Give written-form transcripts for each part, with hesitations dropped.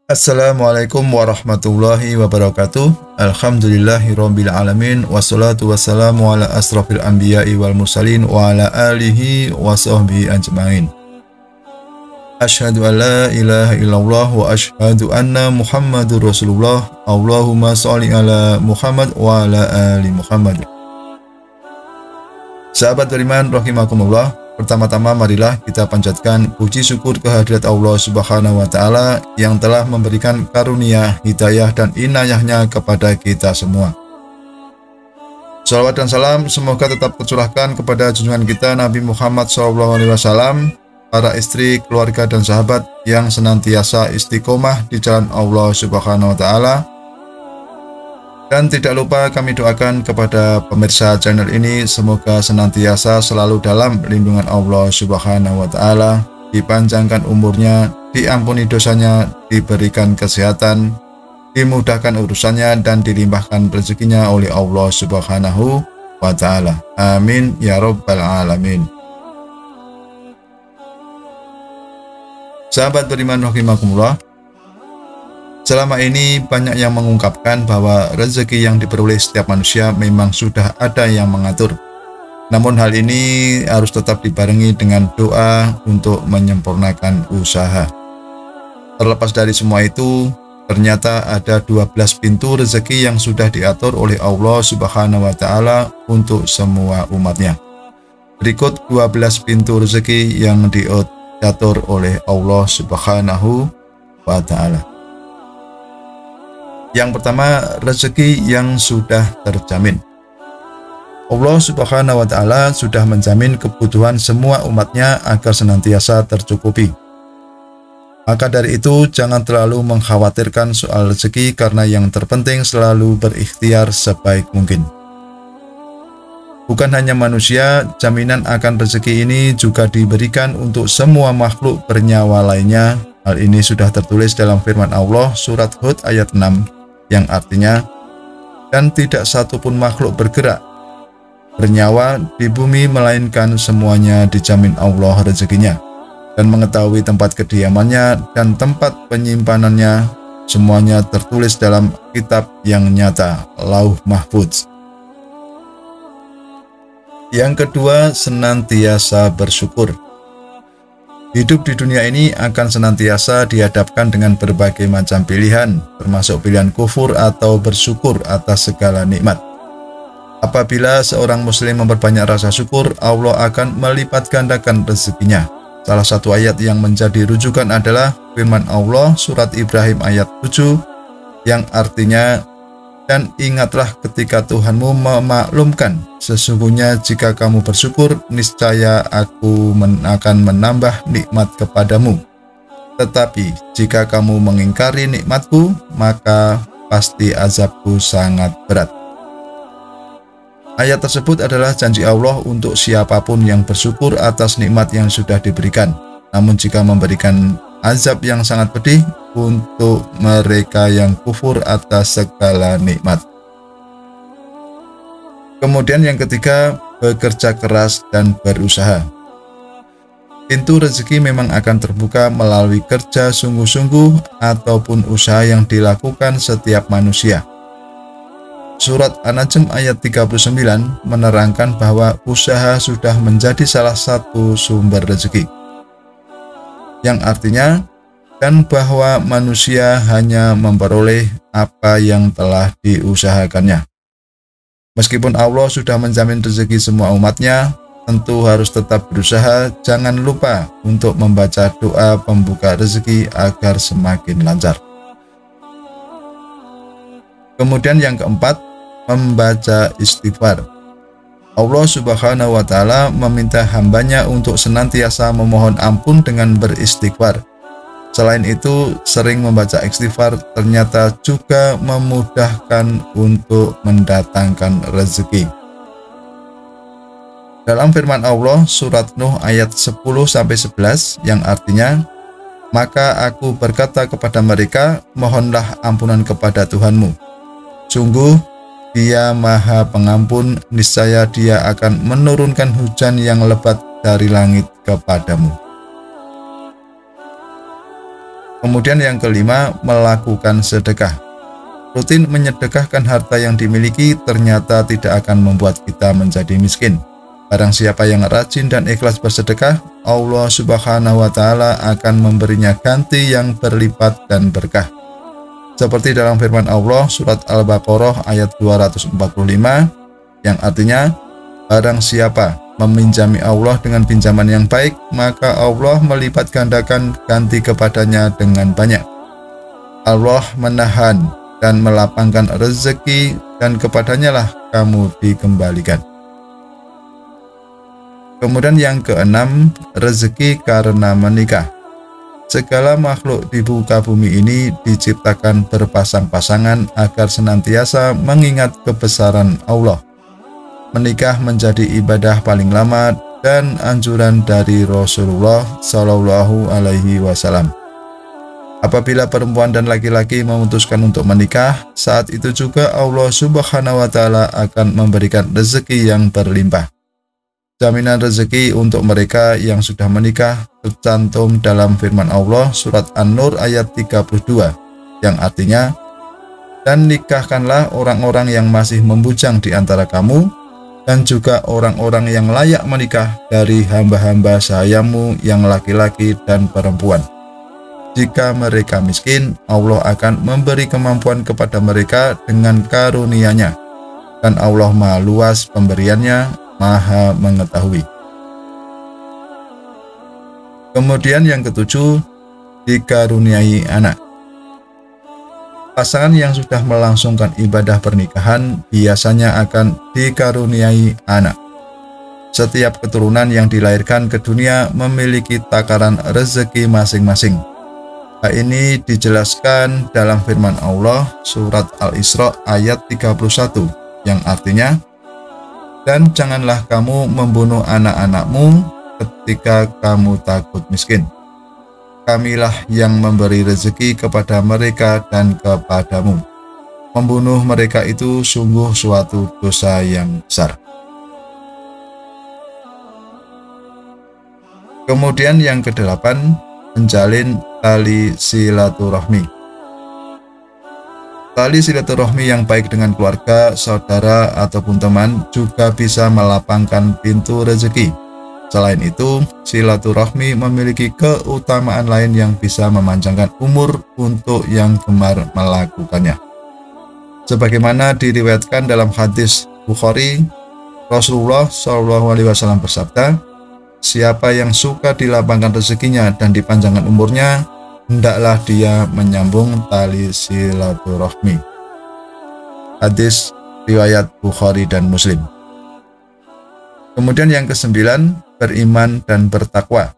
Assalamualaikum warahmatullahi wabarakatuh. Alhamdulillahirabbil alamin wassalatu wassalamu ala asrofil anbiya'i wal mursalin wa ala alihi wa sahbihi ajmain. Asyhadu an la ilaha illallah wa asyhadu anna Muhammadur Rasulullah. Allahumma sholli ala Muhammad wa ala ali Muhammad. Sahabat beriman rahimakumullah, pertama-tama marilah kita panjatkan puji syukur kehadirat Allah Subhanahu wa taala yang telah memberikan karunia, hidayah dan inayahnya kepada kita semua. Salawat dan salam semoga tetap tercurahkan kepada junjungan kita Nabi Muhammad SAW, para istri, keluarga dan sahabat yang senantiasa istiqomah di jalan Allah Subhanahu wa taala. Dan tidak lupa kami doakan kepada pemirsa channel ini, semoga senantiasa selalu dalam lindungan Allah Subhanahu wa taala, dipanjangkan umurnya, diampuni dosanya, diberikan kesehatan, dimudahkan urusannya dan dilimpahkan rezekinya oleh Allah Subhanahu wa taala. Amin ya rabbal alamin. Sahabat beriman rahimakumullah, selama ini banyak yang mengungkapkan bahwa rezeki yang diperoleh setiap manusia memang sudah ada yang mengatur. Namun hal ini harus tetap dibarengi dengan doa untuk menyempurnakan usaha. Terlepas dari semua itu, ternyata ada 12 pintu rezeki yang sudah diatur oleh Allah Subhanahu wa taala untuk semua umatnya. Berikut 12 pintu rezeki yang diatur oleh Allah Subhanahu wa taala. Yang pertama, rezeki yang sudah terjamin. Allah Subhanahu wa taala sudah menjamin kebutuhan semua umatnya agar senantiasa tercukupi. Maka dari itu, jangan terlalu mengkhawatirkan soal rezeki karena yang terpenting selalu berikhtiar sebaik mungkin. Bukan hanya manusia, jaminan akan rezeki ini juga diberikan untuk semua makhluk bernyawa lainnya. Hal ini sudah tertulis dalam firman Allah surat Hud ayat 6 yang artinya, dan tidak satupun makhluk bergerak bernyawa di bumi melainkan semuanya dijamin Allah rezekinya, dan mengetahui tempat kediamannya dan tempat penyimpanannya, semuanya tertulis dalam kitab yang nyata, Lauh Mahfudz. Yang kedua, senantiasa bersyukur. Hidup di dunia ini akan senantiasa dihadapkan dengan berbagai macam pilihan, termasuk pilihan kufur atau bersyukur atas segala nikmat. Apabila seorang muslim memperbanyak rasa syukur, Allah akan melipat gandakan rezekinya. Salah satu ayat yang menjadi rujukan adalah firman Allah surat Ibrahim ayat 7 yang artinya, dan ingatlah ketika Tuhanmu memaklumkan, sesungguhnya jika kamu bersyukur, niscaya aku akan menambah nikmat kepadamu. Tetapi jika kamu mengingkari nikmatku, maka pasti azabku sangat berat. Ayat tersebut adalah janji Allah untuk siapapun yang bersyukur atas nikmat yang sudah diberikan. Namun jika memberikan azab yang sangat pedih untuk mereka yang kufur atas segala nikmat. Kemudian yang ketiga, bekerja keras dan berusaha. Pintu rezeki memang akan terbuka melalui kerja sungguh-sungguh ataupun usaha yang dilakukan setiap manusia. Surat An-Najm ayat 39 menerangkan bahwa usaha sudah menjadi salah satu sumber rezeki, yang artinya, dan bahwa manusia hanya memperoleh apa yang telah diusahakannya. Meskipun Allah sudah menjamin rezeki semua umatnya, tentu harus tetap berusaha. Jangan lupa untuk membaca doa pembuka rezeki agar semakin lancar. Kemudian yang keempat, membaca istighfar. Allah Subhanahu wa taala meminta hambanya untuk senantiasa memohon ampun dengan beristighfar. Selain itu, sering membaca istighfar ternyata juga memudahkan untuk mendatangkan rezeki. Dalam firman Allah surat Nuh ayat 10-11 yang artinya, maka aku berkata kepada mereka, mohonlah ampunan kepada Tuhanmu. Sungguh, Dia Maha Pengampun, niscaya Dia akan menurunkan hujan yang lebat dari langit kepadamu. Kemudian yang kelima, melakukan sedekah. Rutin menyedekahkan harta yang dimiliki ternyata tidak akan membuat kita menjadi miskin. Barang siapa yang rajin dan ikhlas bersedekah, Allah Subhanahu wa Ta'ala akan memberinya ganti yang berlipat dan berkah. Seperti dalam firman Allah surat Al-Baqarah ayat 245 yang artinya, barang siapa meminjami Allah dengan pinjaman yang baik, maka Allah melipat gandakan ganti kepadanya dengan banyak. Allah menahan dan melapangkan rezeki, dan kepadanya lah kamu dikembalikan. Kemudian yang keenam, rezeki karena menikah. Segala makhluk di muka bumi ini diciptakan berpasang-pasangan agar senantiasa mengingat kebesaran Allah. Menikah menjadi ibadah paling lama dan anjuran dari Rasulullah Shallallahu Alaihi Wasallam. Apabila perempuan dan laki-laki memutuskan untuk menikah, saat itu juga Allah Subhanahu wa Ta'ala akan memberikan rezeki yang berlimpah. Jaminan rezeki untuk mereka yang sudah menikah tercantum dalam firman Allah surat An-Nur ayat 32 yang artinya, dan nikahkanlah orang-orang yang masih membujang di antara kamu dan juga orang-orang yang layak menikah dari hamba-hamba sahayamu yang laki-laki dan perempuan. Jika mereka miskin, Allah akan memberi kemampuan kepada mereka dengan karunia-Nya, dan Allah Maha luas pemberiannya, Maha mengetahui. Kemudian yang ketujuh, dikaruniai anak. Pasangan yang sudah melangsungkan ibadah pernikahan biasanya akan dikaruniai anak. Setiap keturunan yang dilahirkan ke dunia memiliki takaran rezeki masing-masing. Hal ini dijelaskan dalam firman Allah surat Al-Isra ayat 31 yang artinya, dan janganlah kamu membunuh anak-anakmu ketika kamu takut miskin. Kamilah yang memberi rezeki kepada mereka dan kepadamu. Membunuh mereka itu sungguh suatu dosa yang besar. Kemudian yang kedelapan, menjalin tali silaturahmi. Tali silaturahmi yang baik dengan keluarga, saudara, ataupun teman juga bisa melapangkan pintu rezeki. Selain itu, silaturahmi memiliki keutamaan lain yang bisa memanjangkan umur untuk yang gemar melakukannya. Sebagaimana diriwayatkan dalam hadis Bukhari, Rasulullah SAW bersabda, siapa yang suka dilapangkan rezekinya dan dipanjangkan umurnya, hendaklah dia menyambung tali silaturahmi. Hadis riwayat Bukhari dan Muslim. Kemudian yang kesembilan, beriman dan bertakwa.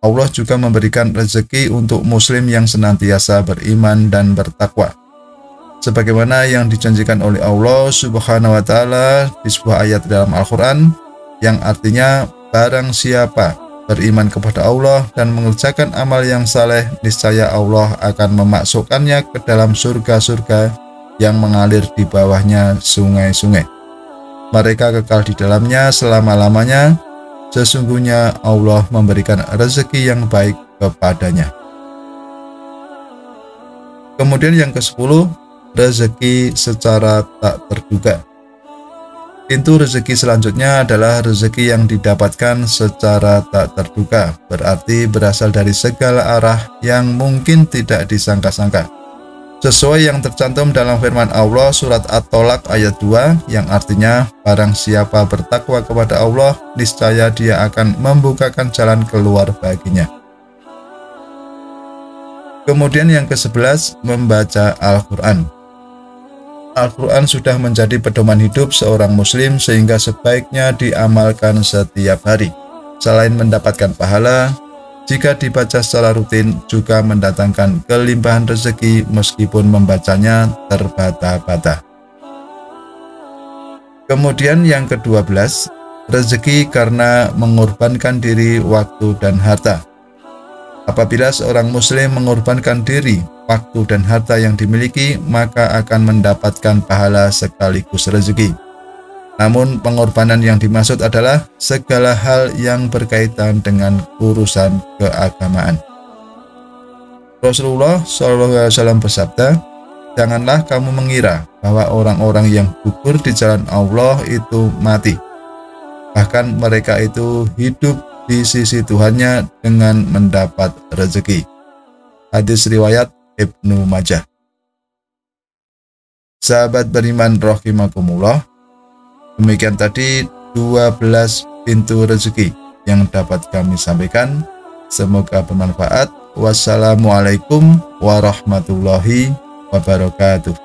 Allah juga memberikan rezeki untuk muslim yang senantiasa beriman dan bertakwa. Sebagaimana yang dijanjikan oleh Allah Subhanahu wa Ta'ala di sebuah ayat dalam Al-Quran yang artinya, barang siapa beriman kepada Allah dan mengerjakan amal yang saleh, niscaya Allah akan memasukkannya ke dalam surga-surga yang mengalir di bawahnya sungai-sungai. Mereka kekal di dalamnya selama-lamanya. Sesungguhnya Allah memberikan rezeki yang baik kepadanya. Kemudian yang ke-10, rezeki secara tak terduga. Pintu rezeki selanjutnya adalah rezeki yang didapatkan secara tak terduga, berarti berasal dari segala arah yang mungkin tidak disangka-sangka. Sesuai yang tercantum dalam firman Allah surat At-Tolak ayat 2 yang artinya, barang siapa bertakwa kepada Allah, niscaya dia akan membukakan jalan keluar baginya. Kemudian yang ke-11, membaca Al-Quran. Al-Quran sudah menjadi pedoman hidup seorang muslim sehingga sebaiknya diamalkan setiap hari. Selain mendapatkan pahala, jika dibaca secara rutin juga mendatangkan kelimpahan rezeki meskipun membacanya terbata-bata. Kemudian yang ke-12, rezeki karena mengorbankan diri, waktu, dan harta. Apabila seorang muslim mengorbankan diri, waktu, dan harta yang dimiliki, maka akan mendapatkan pahala sekaligus rezeki. Namun pengorbanan yang dimaksud adalah segala hal yang berkaitan dengan urusan keagamaan. Rasulullah SAW bersabda, "Janganlah kamu mengira bahwa orang-orang yang gugur di jalan Allah itu mati. Bahkan mereka itu hidup di sisi Tuhannya dengan mendapat rezeki." Hadis riwayat Ibnu Majah. Sahabat beriman rahimakumullah, demikian tadi 12 pintu rezeki yang dapat kami sampaikan. Semoga bermanfaat. Wassalamualaikum warahmatullahi wabarakatuh.